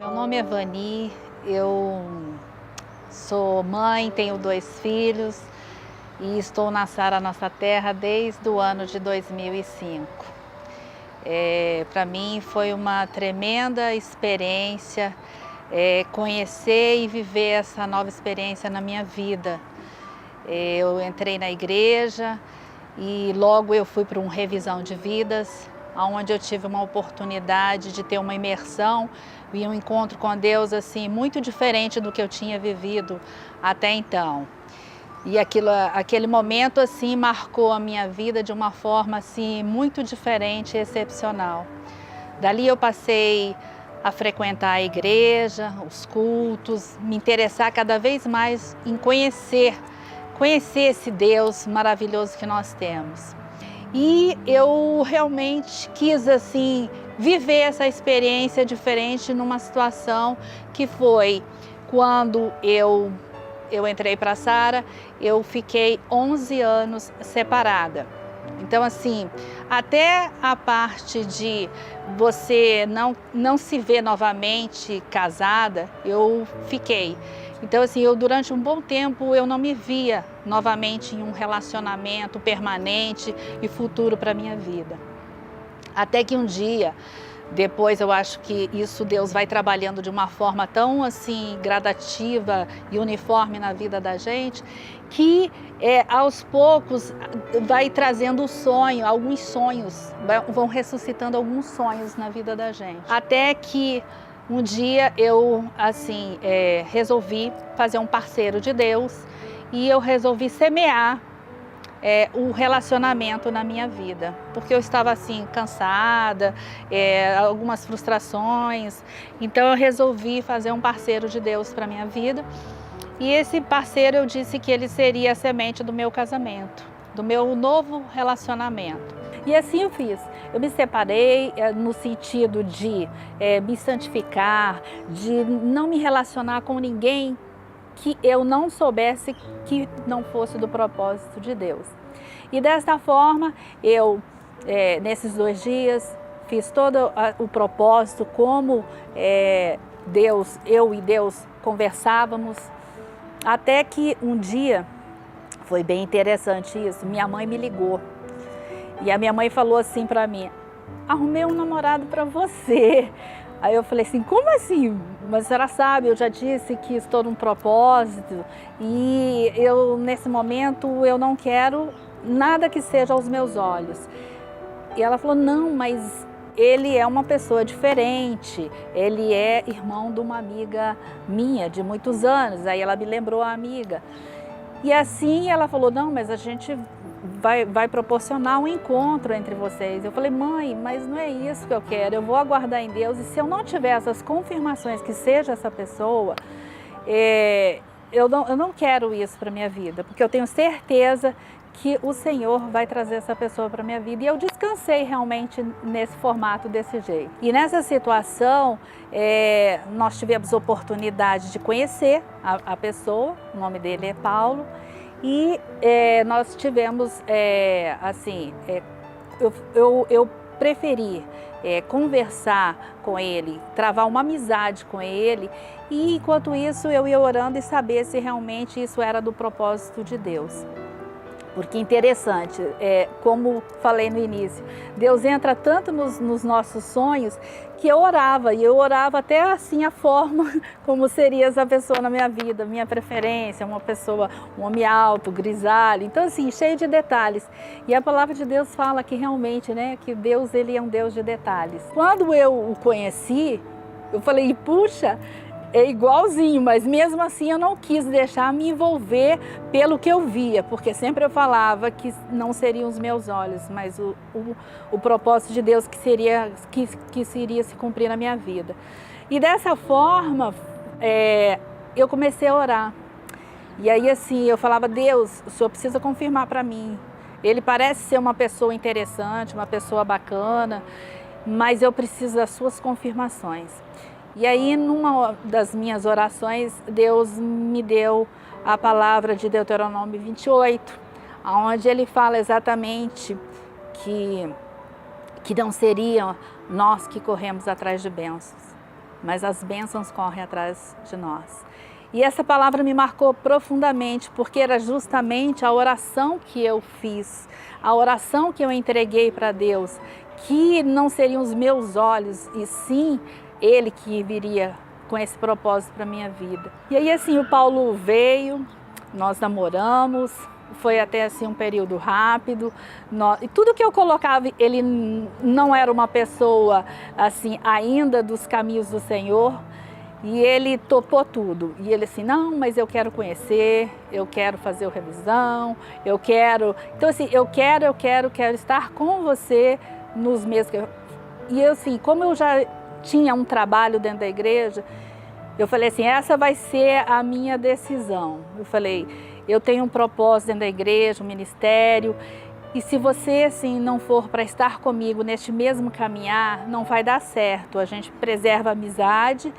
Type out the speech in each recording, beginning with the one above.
Meu nome é Vani, eu sou mãe, tenho 2 filhos e estou na Sara Nossa Terra desde o ano de 2005. Para mim foi uma tremenda experiência conhecer e viver essa nova experiência na minha vida. Eu entrei na igreja e logo eu fui para uma revisão de vidas, onde eu tive uma oportunidade de ter uma imersão e um encontro com Deus assim muito diferente do que eu tinha vivido até então. E aquele momento assim marcou a minha vida de uma forma assim muito diferente e excepcional. Dali eu passei a frequentar a igreja, os cultos, me interessar cada vez mais em conhecer esse Deus maravilhoso que nós temos. E eu realmente quis assim viver essa experiência diferente numa situação que foi quando eu entrei para a Sara, eu fiquei 11 anos separada. Então assim, até a parte de você não se ver novamente casada, eu fiquei. Então assim, eu durante um bom tempo eu não me via novamente em um relacionamento permanente e futuro para a minha vida. Até que um dia, depois eu acho que isso Deus vai trabalhando de uma forma tão assim gradativa e uniforme na vida da gente, que aos poucos vai trazendo alguns sonhos, vão ressuscitando alguns sonhos na vida da gente. Até que um dia eu assim resolvi fazer um parceiro de Deus e eu resolvi semear o relacionamento na minha vida, porque eu estava assim cansada, algumas frustrações, então eu resolvi fazer um parceiro de Deus para minha vida. E esse parceiro eu disse que ele seria a semente do meu casamento, do meu novo relacionamento. E assim eu fiz. Eu me separei no sentido de me santificar, de não me relacionar com ninguém que eu não soubesse que não fosse do propósito de Deus. E desta forma, eu, nesses 2 dias, fiz todo o propósito, como eu e Deus conversávamos, até que um dia, foi bem interessante isso, minha mãe me ligou. E a minha mãe falou assim para mim: arrumei um namorado para você. Aí eu falei assim: como assim? Mas a senhora sabe, eu já disse que estou num propósito e eu nesse momento eu não quero nada que seja aos meus olhos. E ela falou: não, mas ele é uma pessoa diferente, ele é irmão de uma amiga minha de muitos anos. Aí ela me lembrou a amiga. E assim ela falou: não, mas a gente vai proporcionar um encontro entre vocês. Eu falei: mãe, mas não é isso que eu quero, eu vou aguardar em Deus e se eu não tiver essas confirmações que seja essa pessoa, eu não quero isso para minha vida, porque eu tenho certeza que o Senhor vai trazer essa pessoa para minha vida. E eu descansei realmente nesse formato, desse jeito. E nessa situação, nós tivemos oportunidade de conhecer a pessoa, o nome dele é Paulo, e nós tivemos, eu preferi conversar com ele, travar uma amizade com ele, e enquanto isso eu ia orando e saber se realmente isso era do propósito de Deus. Porque interessante, como falei no início, Deus entra tanto nos nossos sonhos que eu orava até assim a forma como seria essa pessoa na minha vida, minha preferência, um homem alto, grisalho, então assim, cheio de detalhes. E a palavra de Deus fala que realmente, que Deus ele é um Deus de detalhes. Quando eu o conheci, eu falei: puxa, é igualzinho, mas mesmo assim eu não quis deixar me envolver pelo que eu via, porque sempre eu falava que não seriam os meus olhos, mas o propósito de Deus que iria se cumprir na minha vida. E dessa forma, eu comecei a orar. E aí assim, eu falava: Deus, o Senhor precisa confirmar para mim. Ele parece ser uma pessoa interessante, uma pessoa bacana, mas eu preciso das suas confirmações. E aí, numa das minhas orações, Deus me deu a palavra de Deuteronômio 28, onde ele fala exatamente que não seriam nós que corremos atrás de bênçãos, mas as bênçãos correm atrás de nós. E essa palavra me marcou profundamente, porque era justamente a oração que eu fiz, a oração que eu entreguei para Deus, que não seriam os meus olhos, e sim Ele que viria com esse propósito para a minha vida. E aí assim, o Paulo veio, nós namoramos, foi até assim um período rápido, e tudo que eu colocava, ele não era uma pessoa assim ainda dos caminhos do Senhor, e ele topou tudo. E ele assim, não, mas eu quero conhecer, eu quero fazer o revisão, eu quero... Então assim, eu quero estar com você nos meses. E eu assim, como eu já tinha um trabalho dentro da igreja, eu falei assim, essa vai ser a minha decisão. Eu falei, eu tenho um propósito dentro da igreja, um ministério, e se você assim não for para estar comigo neste mesmo caminhar, não vai dar certo. A gente preserva a amizade.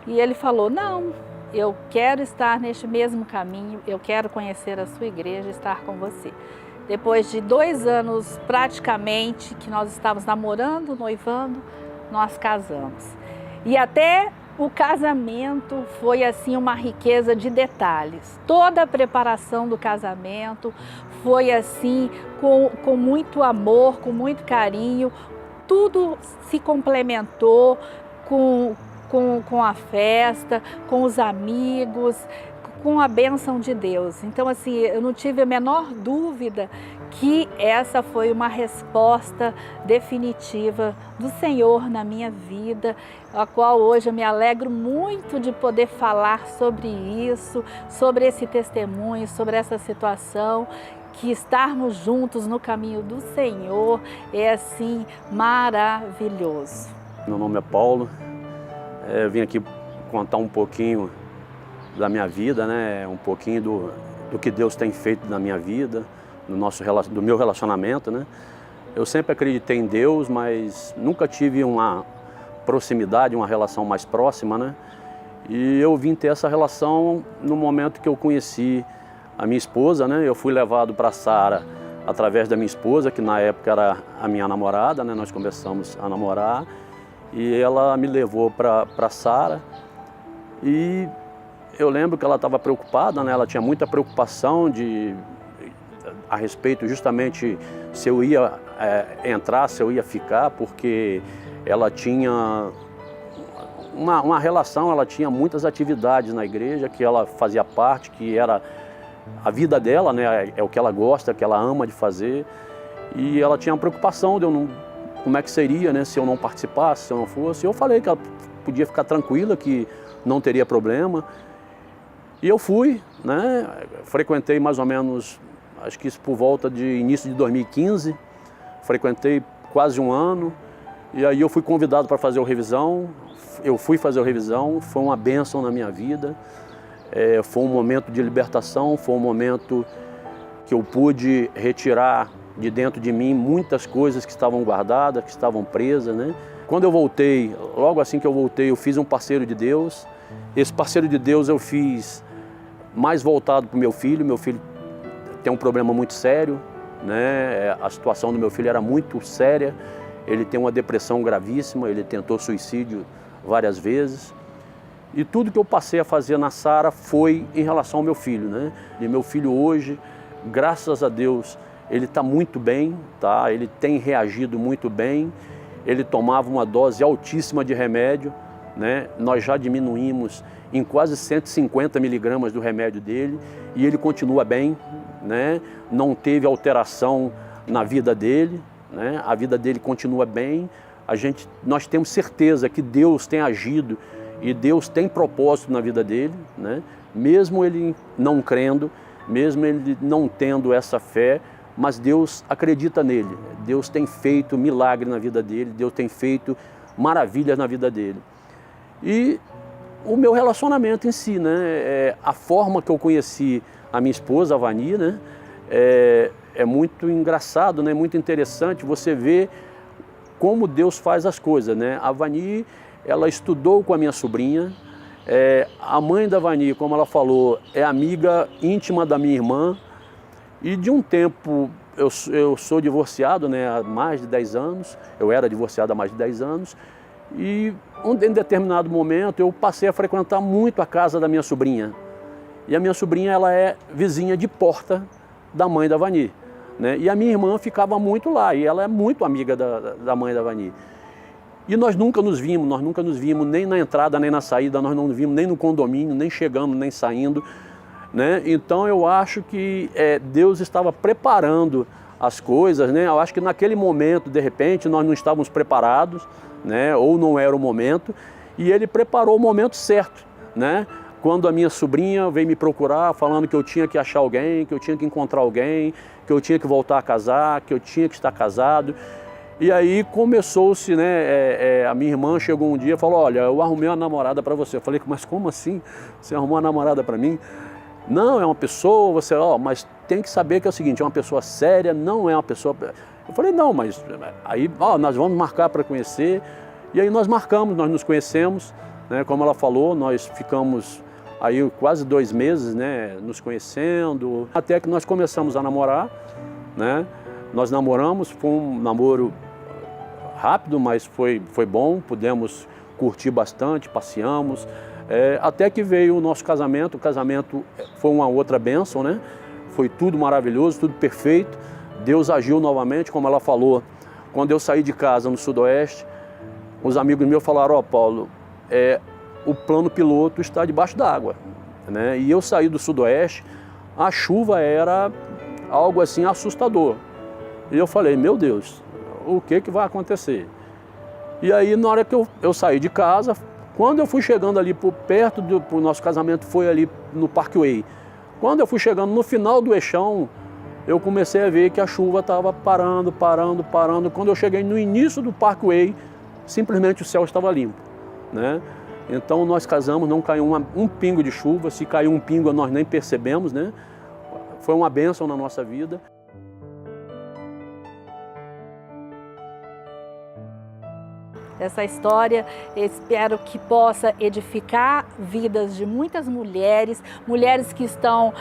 E ele falou, não, eu quero estar neste mesmo caminho, eu quero conhecer a sua igreja e estar com você. Depois de 2 anos praticamente que nós estávamos namorando, noivando, nós casamos. E até o casamento foi assim uma riqueza de detalhes. Toda a preparação do casamento foi assim com muito amor, com muito carinho. Tudo se complementou com a festa, com os amigos, com a bênção de Deus. Então assim, eu não tive a menor dúvida que essa foi uma resposta definitiva do Senhor na minha vida, a qual hoje eu me alegro muito de poder falar sobre isso, sobre esse testemunho, sobre essa situação, que estarmos juntos no caminho do Senhor é assim maravilhoso. Meu nome é Paulo. Eu vim aqui contar um pouquinho da minha vida, né? Um pouquinho do que Deus tem feito na minha vida, do meu relacionamento, né? Eu sempre acreditei em Deus, mas nunca tive uma proximidade, uma relação mais próxima, né? E eu vim ter essa relação no momento que eu conheci a minha esposa, né? Eu fui levado para Sara através da minha esposa, que na época era a minha namorada, né? Nós começamos a namorar. E ela me levou para Sara e eu lembro que ela estava preocupada, né? Ela tinha muita preocupação a respeito justamente se eu ia entrar, se eu ia ficar, porque ela tinha uma relação, ela tinha muitas atividades na igreja que ela fazia parte, que era a vida dela, né? É o que ela gosta, que ela ama de fazer, e ela tinha uma preocupação de eu não... Como é que seria, né, se eu não participasse, se eu não fosse. Eu falei que ela podia ficar tranquila, que não teria problema. E eu fui, né, frequentei mais ou menos, acho que isso por volta de início de 2015, frequentei quase 1 ano, e aí eu fui convidado para fazer o revisão, eu fui fazer o revisão, foi uma bênção na minha vida, foi um momento de libertação, foi um momento que eu pude retirar de dentro de mim muitas coisas que estavam guardadas, que estavam presas, né? Quando eu voltei, logo assim que eu voltei, eu fiz um parceiro de Deus. Esse parceiro de Deus eu fiz mais voltado para o meu filho. Meu filho tem um problema muito sério, né? A situação do meu filho era muito séria. Ele tem uma depressão gravíssima, ele tentou suicídio várias vezes. E tudo que eu passei a fazer na Sara foi em relação ao meu filho, né? E meu filho hoje, graças a Deus, ele está muito bem, tá? Ele tem reagido muito bem. Ele tomava uma dose altíssima de remédio, né? Nós já diminuímos em quase 150 miligramas do remédio dele e ele continua bem, né? Não teve alteração na vida dele, né? A vida dele continua bem. Nós temos certeza que Deus tem agido e Deus tem propósito na vida dele, né? Mesmo ele não crendo, mesmo ele não tendo essa fé, mas Deus acredita nele. Deus tem feito milagre na vida dele, Deus tem feito maravilhas na vida dele. E o meu relacionamento em si, né? A forma que eu conheci a minha esposa, a Vani, né? É muito engraçado, né? Muito interessante você ver como Deus faz as coisas, né? A Vani, ela estudou com a minha sobrinha. A mãe da Vani, como ela falou, é amiga íntima da minha irmã. E de um tempo, eu sou divorciado, né, há mais de 10 anos, eu era divorciado há mais de 10 anos, e em determinado momento, eu passei a frequentar muito a casa da minha sobrinha. E a minha sobrinha, ela é vizinha de porta da mãe da Vani, né? E a minha irmã ficava muito lá, e ela é muito amiga da mãe da Vani. E nós nunca nos vimos nem na entrada, nem na saída, nós não nos vimos nem no condomínio, nem chegando, nem saindo, né? Então eu acho que Deus estava preparando as coisas, né? Eu acho que naquele momento, de repente, nós não estávamos preparados, né? Ou não era o momento, e Ele preparou o momento certo, né? Quando a minha sobrinha veio me procurar falando que eu tinha que achar alguém, que eu tinha que encontrar alguém, que eu tinha que voltar a casar, que eu tinha que estar casado. E aí começou-se, né, a minha irmã chegou um dia e falou, olha, eu arrumei uma namorada para você. Eu falei, mas como assim? Você arrumou uma namorada para mim? Não, é uma pessoa, você, mas tem que saber que é o seguinte, é uma pessoa séria, não é uma pessoa... Eu falei, não, mas aí, nós vamos marcar para conhecer. E aí nós marcamos, nós nos conhecemos, né, como ela falou, nós ficamos aí quase 2 meses, né, nos conhecendo, até que nós começamos a namorar, né? Nós namoramos, foi um namoro rápido, mas foi bom, pudemos curtir bastante, passeamos, até que veio o nosso casamento. O casamento foi uma outra bênção, né? Foi tudo maravilhoso, tudo perfeito. Deus agiu novamente, como ela falou, quando eu saí de casa no Sudoeste, os amigos meus falaram, Paulo, o plano piloto está debaixo d'água, né? E eu saí do Sudoeste, a chuva era algo assim assustador. E eu falei, meu Deus, o que vai acontecer? E aí, na hora que eu saí de casa, quando eu fui chegando ali perto do nosso casamento, foi ali no Parkway. Quando eu fui chegando no final do eixão, eu comecei a ver que a chuva estava parando. Quando eu cheguei no início do Parkway, simplesmente o céu estava limpo, né? Então nós casamos, não caiu um pingo de chuva, se caiu um pingo nós nem percebemos, né? Foi uma bênção na nossa vida. Essa história, espero que possa edificar vidas de muitas mulheres que estão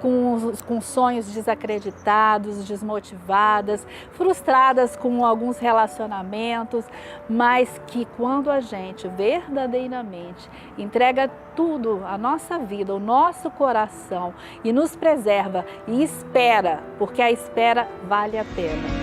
com sonhos desacreditados, desmotivadas, frustradas com alguns relacionamentos, mas que quando a gente verdadeiramente entrega tudo, a nossa vida, o nosso coração, e nos preserva e espera, porque a espera vale a pena.